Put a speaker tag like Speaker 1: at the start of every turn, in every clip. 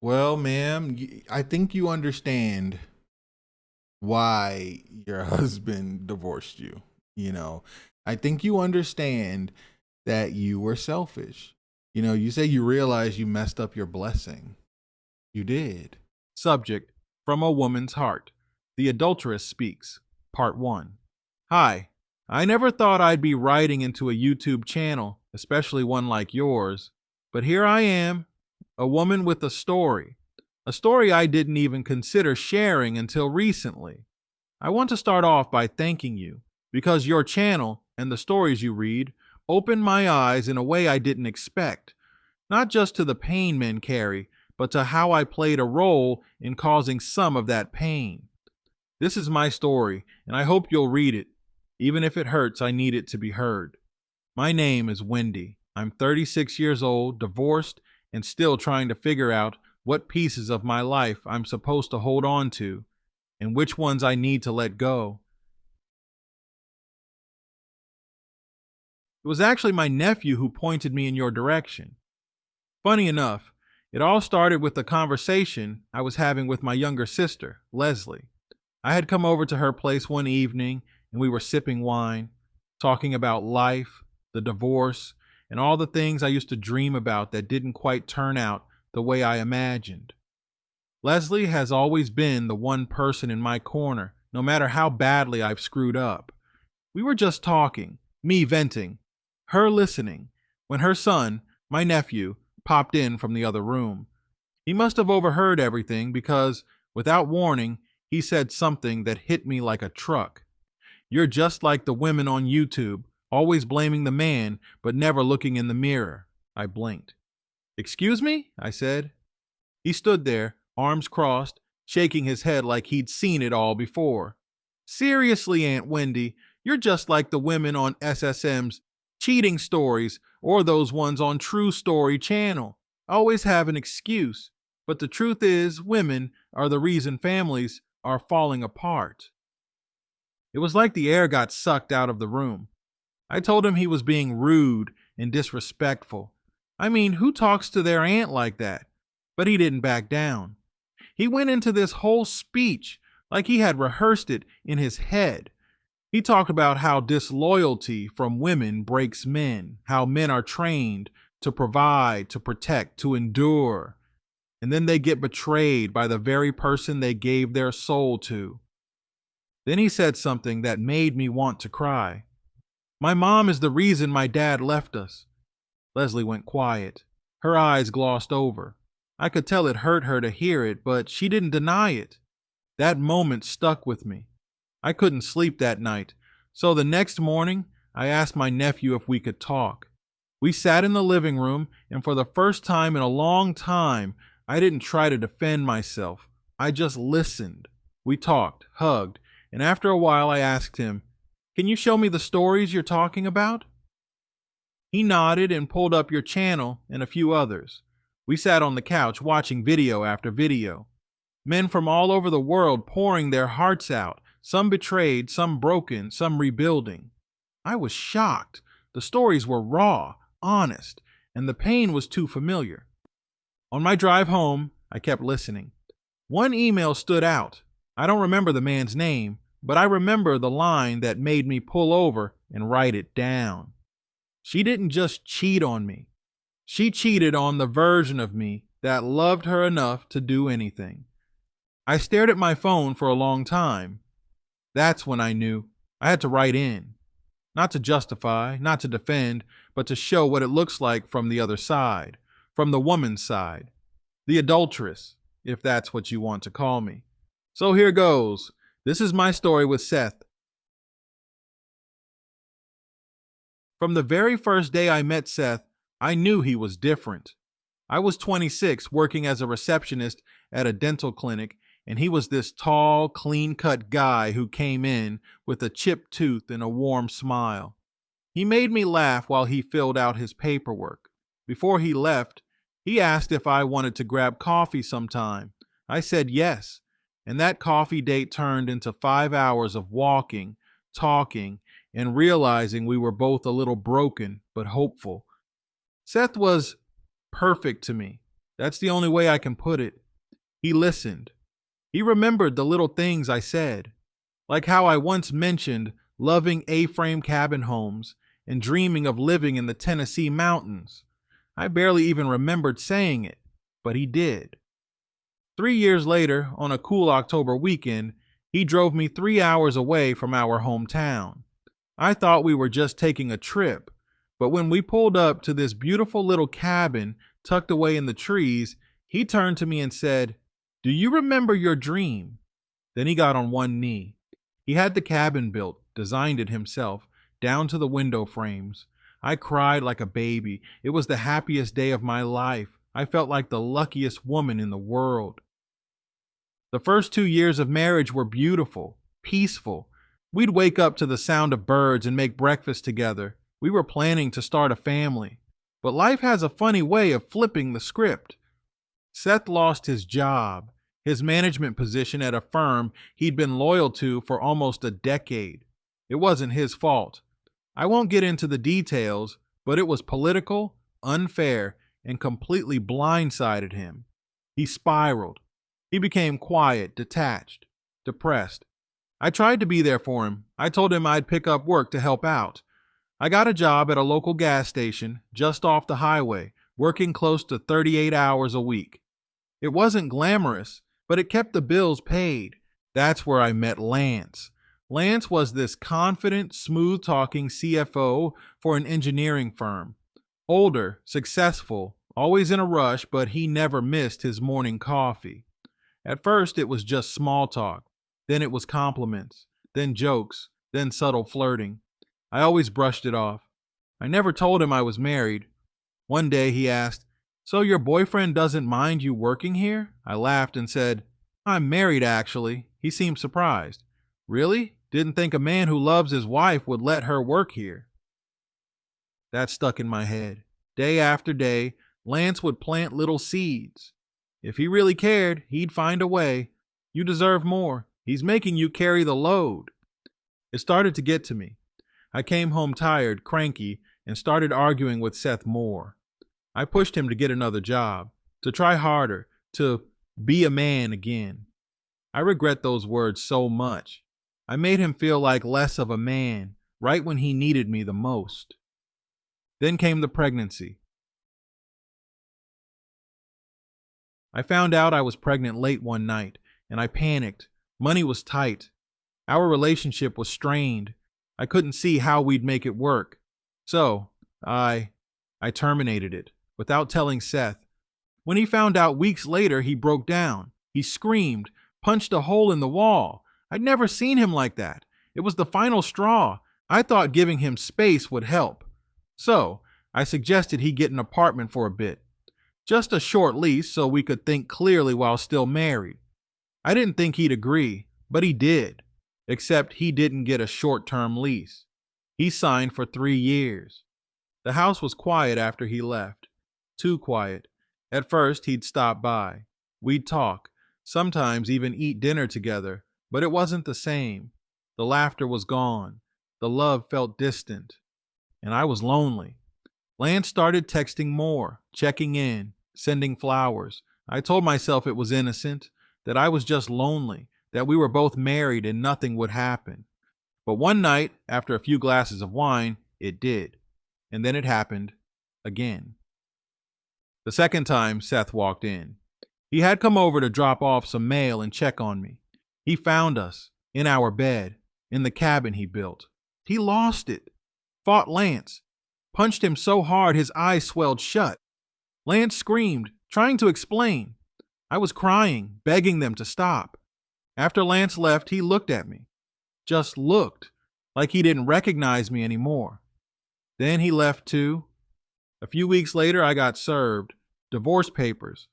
Speaker 1: Well, ma'am, I think you understand why your husband divorced you. You know, I think you understand that you were selfish. You say you realize you messed up your blessing. You did.
Speaker 2: Subject: From a Woman's Heart. The Adulteress Speaks. Part 1. Hi. I never thought I'd be writing into a YouTube channel, especially one like yours. But here I am, a woman with a story. A story I didn't even consider sharing until recently. I want to start off by thanking you, because your channel and the stories you read opened my eyes in a way I didn't expect, not just to the pain men carry, but to how I played a role in causing some of that pain. This is my story, and I hope you'll read it. Even if it hurts, I need it to be heard. My name is Wendy. I'm 36 years old, divorced, and still trying to figure out what pieces of my life I'm supposed to hold on to and which ones I need to let go. It was actually my nephew who pointed me in your direction. Funny enough, it all started with a conversation I was having with my younger sister, Leslie. I had come over to her place one evening and we were sipping wine, talking about life, the divorce, and all the things I used to dream about that didn't quite turn out the way I imagined. Leslie has always been the one person in my corner, no matter how badly I've screwed up. We were just talking, me venting, her listening, when her son, my nephew, popped in from the other room. He must have overheard everything because, without warning, he said something that hit me like a truck. You're just like the women on YouTube, always blaming the man, but never looking in the mirror. I blinked. Excuse me? I said. He stood there, arms crossed, shaking his head like he'd seen it all before. Seriously, Aunt Wendy, you're just like the women on SSM's cheating stories or those ones on True Story Channel. Always have an excuse. But the truth is, women are the reason families are falling apart. It was like the air got sucked out of the room. I told him he was being rude and disrespectful. I mean, who talks to their aunt like that? But he didn't back down. He went into this whole speech like he had rehearsed it in his head. He talked about how disloyalty from women breaks men, how men are trained to provide, to protect, to endure, and then they get betrayed by the very person they gave their soul to. Then he said something that made me want to cry. My mom is the reason my dad left us. Leslie went quiet. Her eyes glossed over. I could tell it hurt her to hear it, but she didn't deny it. That moment stuck with me. I couldn't sleep that night, so the next morning I asked my nephew if we could talk. We sat in the living room, and for the first time in a long time, I didn't try to defend myself. I just listened. We talked, hugged, and after a while I asked him, "Can you show me the stories you're talking about?" He nodded and pulled up your channel and a few others. We sat on the couch watching video after video. Men from all over the world pouring their hearts out, some betrayed, some broken, some rebuilding. I was shocked. The stories were raw, honest, and the pain was too familiar. On my drive home, I kept listening. One email stood out. I don't remember the man's name, but I remember the line that made me pull over and write it down. She didn't just cheat on me. She cheated on the version of me that loved her enough to do anything. I stared at my phone for a long time. That's when I knew I had to write in. Not to justify, not to defend, but to show what it looks like from the other side, from the woman's side, the adulteress, if that's what you want to call me. So here goes. This is my story with Seth. From the very first day I met Seth, I knew he was different. I was 26, working as a receptionist at a dental clinic, and he was this tall, clean-cut guy who came in with a chipped tooth and a warm smile. He made me laugh while he filled out his paperwork. Before he left, he asked if I wanted to grab coffee sometime. I said yes, and that coffee date turned into 5 hours of walking, talking, and realizing we were both a little broken but hopeful. Seth was perfect to me. That's the only way I can put it. He listened. He remembered the little things I said, like how I once mentioned loving A-frame cabin homes and dreaming of living in the Tennessee mountains. I barely even remembered saying it, but he did. 3 years later, on a cool October weekend, he drove me 3 hours away from our hometown. I thought we were just taking a trip, but when we pulled up to this beautiful little cabin tucked away in the trees, he turned to me and said, "Do you remember your dream?" Then he got on one knee. He had the cabin built, designed it himself, down to the window frames. I cried like a baby. It was the happiest day of my life. I felt like the luckiest woman in the world. The first 2 years of marriage were beautiful, peaceful. We'd wake up to the sound of birds and make breakfast together. We were planning to start a family. But life has a funny way of flipping the script. Seth lost his job, his management position at a firm he'd been loyal to for almost a decade. It wasn't his fault. I won't get into the details, but it was political, unfair, and completely blindsided him. He spiraled. He became quiet, detached, depressed. I tried to be there for him. I told him I'd pick up work to help out. I got a job at a local gas station just off the highway, working close to 38 hours a week. It wasn't glamorous, but it kept the bills paid. That's where I met Lance. Lance was this confident, smooth-talking CFO for an engineering firm. Older, successful, always in a rush, but he never missed his morning coffee. At first, it was just small talk. Then it was compliments, then jokes, then subtle flirting. I always brushed it off. I never told him I was married. One day he asked, "So your boyfriend doesn't mind you working here?" I laughed and said, "I'm married, actually." He seemed surprised. "Really? Didn't think a man who loves his wife would let her work here." That stuck in my head. Day after day, Lance would plant little seeds. If he really cared, he'd find a way. You deserve more. He's making you carry the load. It started to get to me. I came home tired, cranky, and started arguing with Seth more. I pushed him to get another job, to try harder, to be a man again. I regret those words so much. I made him feel like less of a man, right when he needed me the most. Then came the pregnancy. I found out I was pregnant late one night, and I panicked. Money was tight. Our relationship was strained. I couldn't see how we'd make it work. So, I terminated it, without telling Seth. When he found out weeks later, he broke down. He screamed, punched a hole in the wall. I'd never seen him like that. It was the final straw. I thought giving him space would help. So, I suggested he get an apartment for a bit. Just a short lease so we could think clearly while still married. I didn't think he'd agree, but he did. Except he didn't get a short-term lease. He signed for 3 years. The house was quiet after he left. Too quiet. At first, he'd stop by. We'd talk, sometimes even eat dinner together, but it wasn't the same. The laughter was gone. The love felt distant. And I was lonely. Lance started texting more, checking in, sending flowers. I told myself it was innocent, that I was just lonely, that we were both married and nothing would happen. But one night, after a few glasses of wine, it did. And then it happened again. The second time, Seth walked in. He had come over to drop off some mail and check on me. He found us, in our bed, in the cabin he built. He lost it. Fought Lance. Punched him so hard his eyes swelled shut. Lance screamed, trying to explain. I was crying, begging them to stop. After Lance left, he looked at me. Just looked, like he didn't recognize me anymore. Then he left too. A few weeks later, I got served. Divorce papers.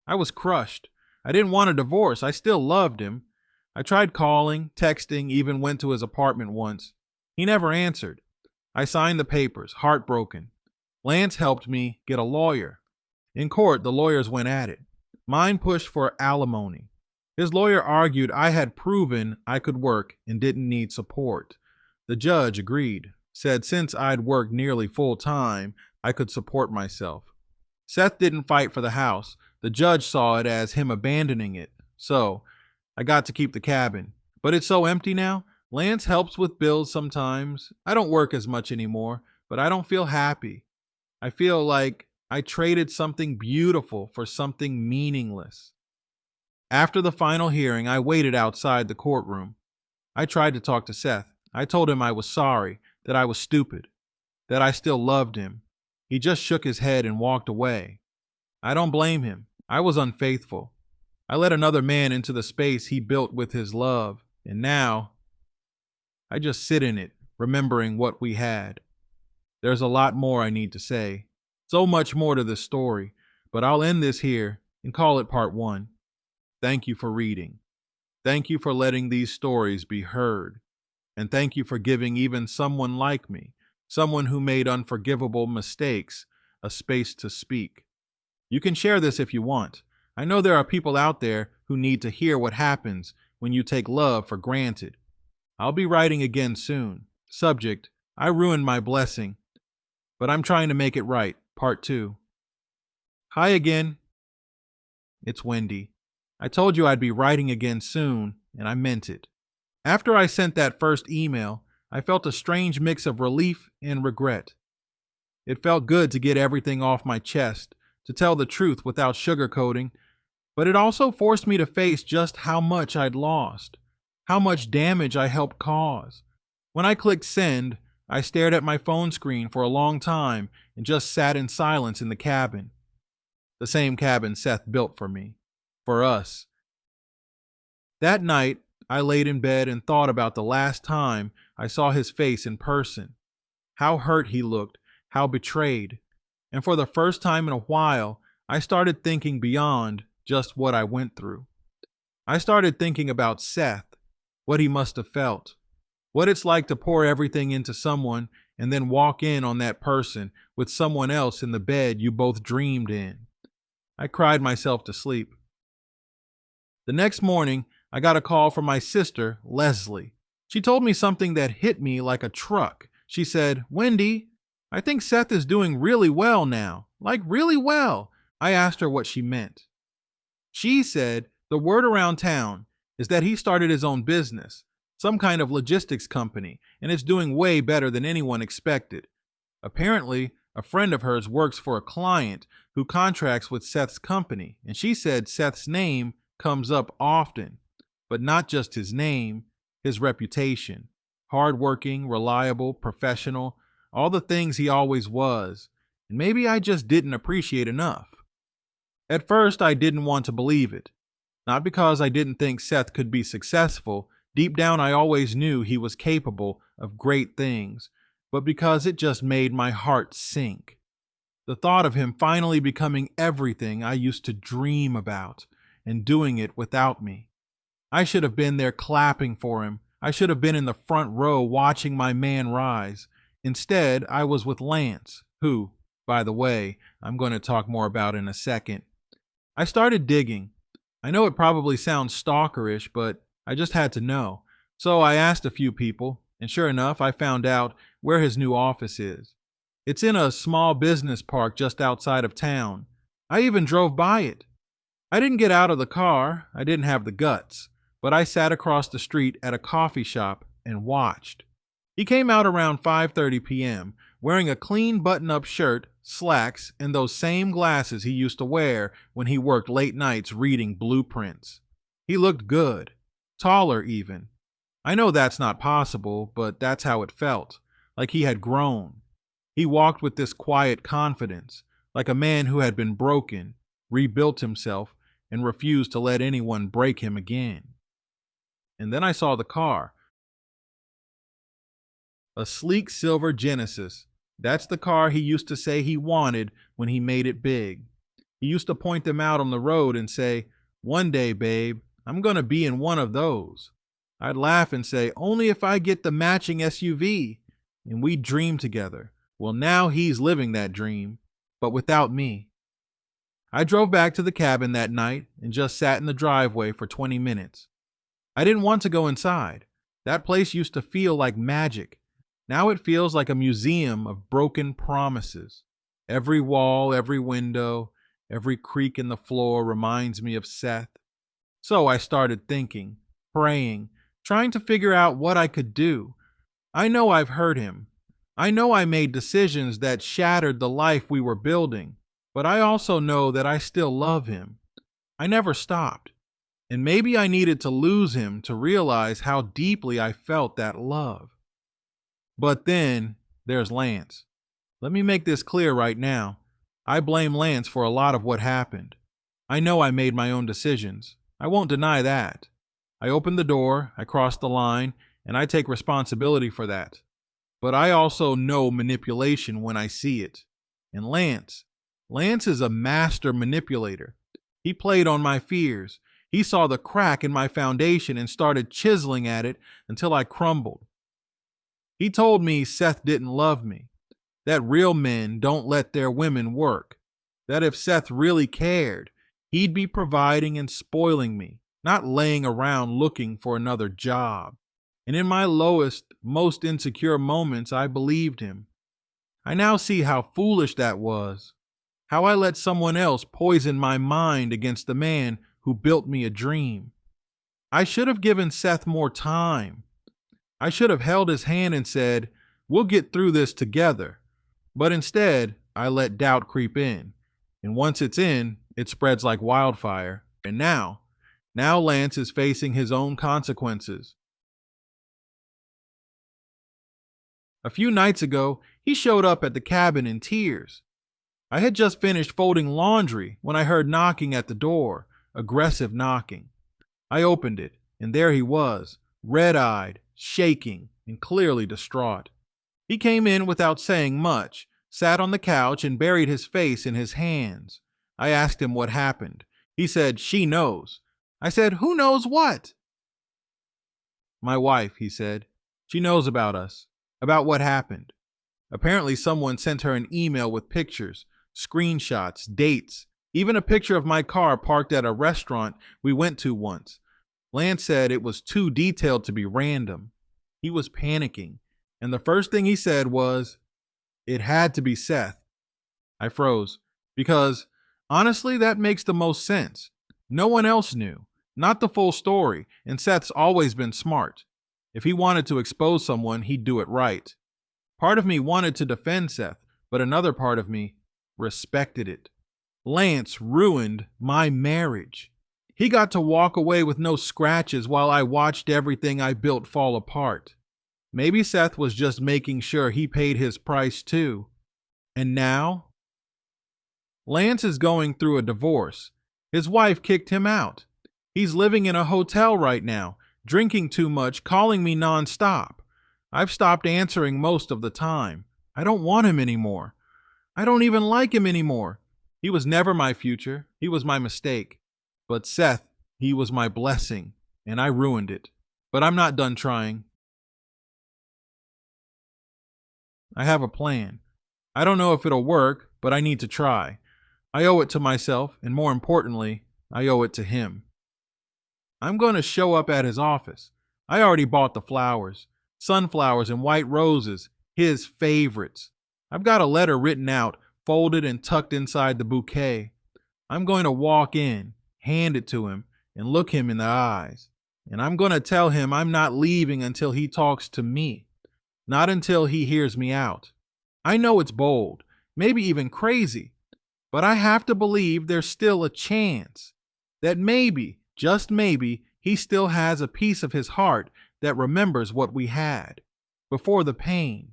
Speaker 2: I was crushed. I didn't want a divorce. I still loved him. I tried calling, texting, even went to his apartment once. He never answered. I signed the papers, heartbroken. Lance helped me get a lawyer. In court, the lawyers went at it. Mine pushed for alimony. His lawyer argued I had proven I could work and didn't need support. The judge agreed, said since I'd worked nearly full time, I could support myself. Seth didn't fight for the house. The judge saw it as him abandoning it. So I got to keep the cabin. But it's so empty now. Lance helps with bills sometimes. I don't work as much anymore, but I don't feel happy. I feel like I traded something beautiful for something meaningless. After the final hearing, I waited outside the courtroom. I tried to talk to Seth. I told him I was sorry, that I was stupid, that I still loved him. He just shook his head and walked away. I don't blame him. I was unfaithful. I let another man into the space he built with his love, and now I just sit in it, remembering what we had. There's a lot more I need to say. So much more to this story, but I'll end this here and call it part 1. Thank you for reading. Thank you for letting these stories be heard. And thank you for giving even someone like me, someone who made unforgivable mistakes, a space to speak. You can share this if you want. I know there are people out there who need to hear what happens when you take love for granted. I'll be writing again soon. Subject: I ruined my blessing, but I'm trying to make it right. Part 2. Hi again. It's Wendy. I told you I'd be writing again soon, and I meant it. After I sent that first email, I felt a strange mix of relief and regret. It felt good to get everything off my chest, to tell the truth without sugarcoating, but it also forced me to face just how much I'd lost, how much damage I helped cause. When I clicked send, I stared at my phone screen for a long time and just sat in silence in the cabin. The same cabin Seth built for me, for us. That night, I laid in bed and thought about the last time I saw his face in person. How hurt he looked, how betrayed. And for the first time in a while, I started thinking beyond just what I went through. I started thinking about Seth, what he must have felt, what it's like to pour everything into someone and then walk in on that person with someone else in the bed you both dreamed in. I cried myself to sleep. The next morning, I got a call from my sister, Leslie. She told me something that hit me like a truck. She said, "Wendy, I think Seth is doing really well now. Like really well." I asked her what she meant. She said the word around town is that he started his own business, some kind of logistics company, and it's doing way better than anyone expected. Apparently, a friend of hers works for a client who contracts with Seth's company, and she said Seth's name comes up often, but not just his name, his reputation. Hardworking, reliable, professional, all the things he always was, and maybe I just didn't appreciate enough. At first, I didn't want to believe it. Not because I didn't think Seth could be successful. Deep down, I always knew he was capable of great things, but because it just made my heart sink. The thought of him finally becoming everything I used to dream about and doing it without me. I should have been there clapping for him. I should have been in the front row watching my man rise. Instead, I was with Lance, who, by the way, I'm going to talk more about in a second. I started digging. I know it probably sounds stalkerish, but I just had to know. So I asked a few people, and sure enough, I found out where his new office is. It's in a small business park just outside of town. I even drove by it. I didn't get out of the car. I didn't have the guts, but I sat across the street at a coffee shop and watched. He came out around 5:30 p.m., wearing a clean button-up shirt, slacks, and those same glasses he used to wear when he worked late nights reading blueprints. He looked good, taller even. I know that's not possible, but that's how it felt, like he had grown. He walked with this quiet confidence, like a man who had been broken, rebuilt himself, and refused to let anyone break him again. And then I saw the car. A sleek silver Genesis. That's the car he used to say he wanted when he made it big. He used to point them out on the road and say, "One day, babe, I'm going to be in one of those." I'd laugh and say, "Only if I get the matching SUV." And we'd dream together. Well, now he's living that dream, but without me. I drove back to the cabin that night and just sat in the driveway for 20 minutes. I didn't want to go inside. That place used to feel like magic. Now it feels like a museum of broken promises. Every wall, every window, every creak in the floor reminds me of Seth. So I started thinking, praying, trying to figure out what I could do. I know I've hurt him. I know I made decisions that shattered the life we were building, but I also know that I still love him. I never stopped. And maybe I needed to lose him to realize how deeply I felt that love. But then there's Lance. Let me make this clear right now. I blame Lance for a lot of what happened. I know I made my own decisions. I won't deny that. I opened the door, I crossed the line, and I take responsibility for that. But I also know manipulation when I see it. And Lance is a master manipulator. He played on my fears. He saw the crack in my foundation and started chiseling at it until I crumbled. He told me Seth didn't love me, that real men don't let their women work, that if Seth really cared, he'd be providing and spoiling me, not laying around looking for another job. And in my lowest, most insecure moments, I believed him. I now see how foolish that was, how I let someone else poison my mind against the man who built me a dream. I should have given Seth more time. I should have held his hand and said, "We'll get through this together." But instead, I let doubt creep in. And once it's in, it spreads like wildfire. And now Lance is facing his own consequences. A few nights ago, he showed up at the cabin in tears. I had just finished folding laundry when I heard knocking at the door, aggressive knocking. I opened it, and there he was, red-eyed, shaking, and clearly distraught. He came in without saying much, sat on the couch, and buried his face in his hands. I asked him what happened. He said, "She knows." I said, "Who knows what?" "My wife," he said. "She knows about us, about what happened. Apparently someone sent her an email with pictures, screenshots, dates, even a picture of my car parked at a restaurant we went to once. Lance said it was too detailed to be random. He was panicking, and the first thing he said was, 'It had to be Seth.'" I froze, because honestly, that makes the most sense. No one else knew, not the full story, and Seth's always been smart. If he wanted to expose someone, he'd do it right. Part of me wanted to defend Seth, but another part of me respected it. Lance ruined my marriage. He got to walk away with no scratches while I watched everything I built fall apart. Maybe Seth was just making sure he paid his price too. And now? Lance is going through a divorce. His wife kicked him out. He's living in a hotel right now, drinking too much, calling me nonstop. I've stopped answering most of the time. I don't want him anymore. I don't even like him anymore. He was never my future. He was my mistake. But Seth, he was my blessing, and I ruined it. But I'm not done trying. I have a plan. I don't know if it'll work, but I need to try. I owe it to myself, and more importantly, I owe it to him. I'm going to show up at his office. I already bought the flowers, sunflowers and white roses, his favorites. I've got a letter written out, folded and tucked inside the bouquet. I'm going to walk in, hand it to him, and look him in the eyes. And I'm going to tell him I'm not leaving until he talks to me, not until he hears me out. I know it's bold, maybe even crazy, but I have to believe there's still a chance that maybe, just maybe, he still has a piece of his heart that remembers what we had before the pain,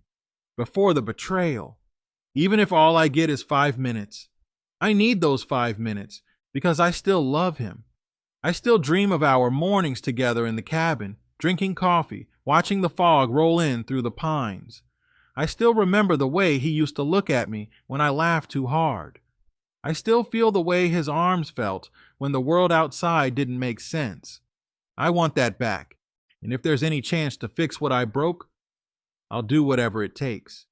Speaker 2: before the betrayal. Even if all I get is 5 minutes, I need those 5 minutes because I still love him. I still dream of our mornings together in the cabin, drinking coffee, watching the fog roll in through the pines. I still remember the way he used to look at me when I laughed too hard. I still feel the way his arms felt when the world outside didn't make sense. I want that back, and if there's any chance to fix what I broke, I'll do whatever it takes,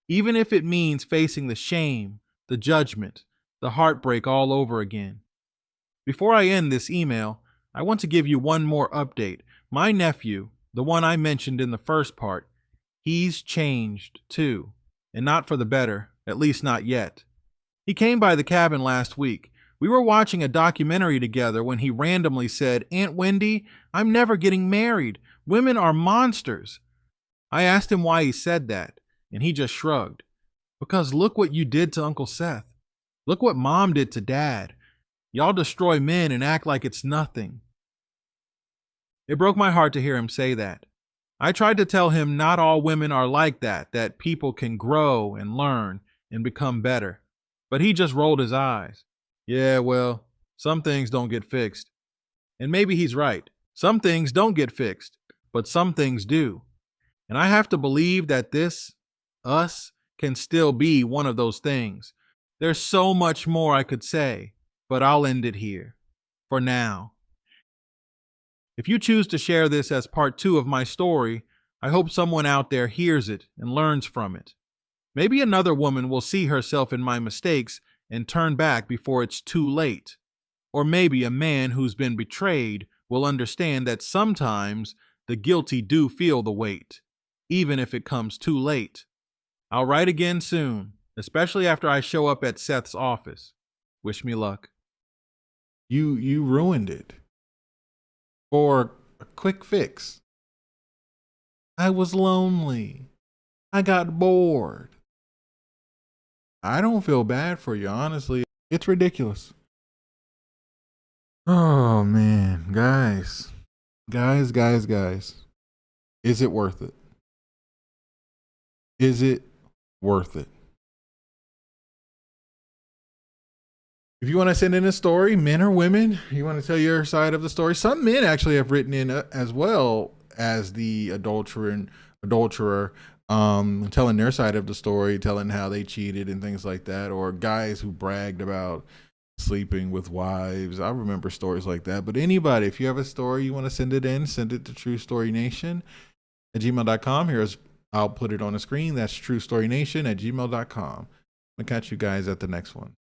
Speaker 2: even if it means facing the shame, the judgment, the heartbreak all over again. Before I end this email, I want to give you one more update. My nephew, the one I mentioned in the first part, he's changed too, and not for the better, at least not yet. He came by the cabin last week. We were watching a documentary together when he randomly said, Aunt Wendy, I'm never getting married. Women are monsters. I asked him why he said that, and he just shrugged. Because look what you did to Uncle Seth. Look what Mom did to Dad. Y'all destroy men and act like it's nothing. It broke my heart to hear him say that. I tried to tell him not all women are like that people can grow and learn and become better. But he just rolled his eyes. Yeah, well, some things don't get fixed. And maybe he's right. Some things don't get fixed, but some things do. And I have to believe that us, can still be one of those things. There's so much more I could say, but I'll end it here. For now. If you choose to share this as part 2 of my story, I hope someone out there hears it and learns from it. Maybe another woman will see herself in my mistakes and turn back before it's too late. Or maybe a man who's been betrayed will understand that sometimes the guilty do feel the weight, even if it comes too late. I'll write again soon, especially after I show up at Seth's office. Wish me luck.
Speaker 1: You ruined it for a quick fix. I was lonely. I got bored. I don't feel bad for you, honestly. It's ridiculous. Oh man, guys. Is it worth it? Is it worth it? If you want to send in a story, men or women, you want to tell your side of the story. Some men actually have written in as well as the adulterer, telling their side of the story, telling how they cheated and things like that, or guys who bragged about sleeping with wives. I remember stories like that. But anybody, if you have a story you want to send it in, send it to truestorynation@gmail.com. I'll put it on the screen. That's truestorynation@gmail.com. I'll catch you guys at the next one.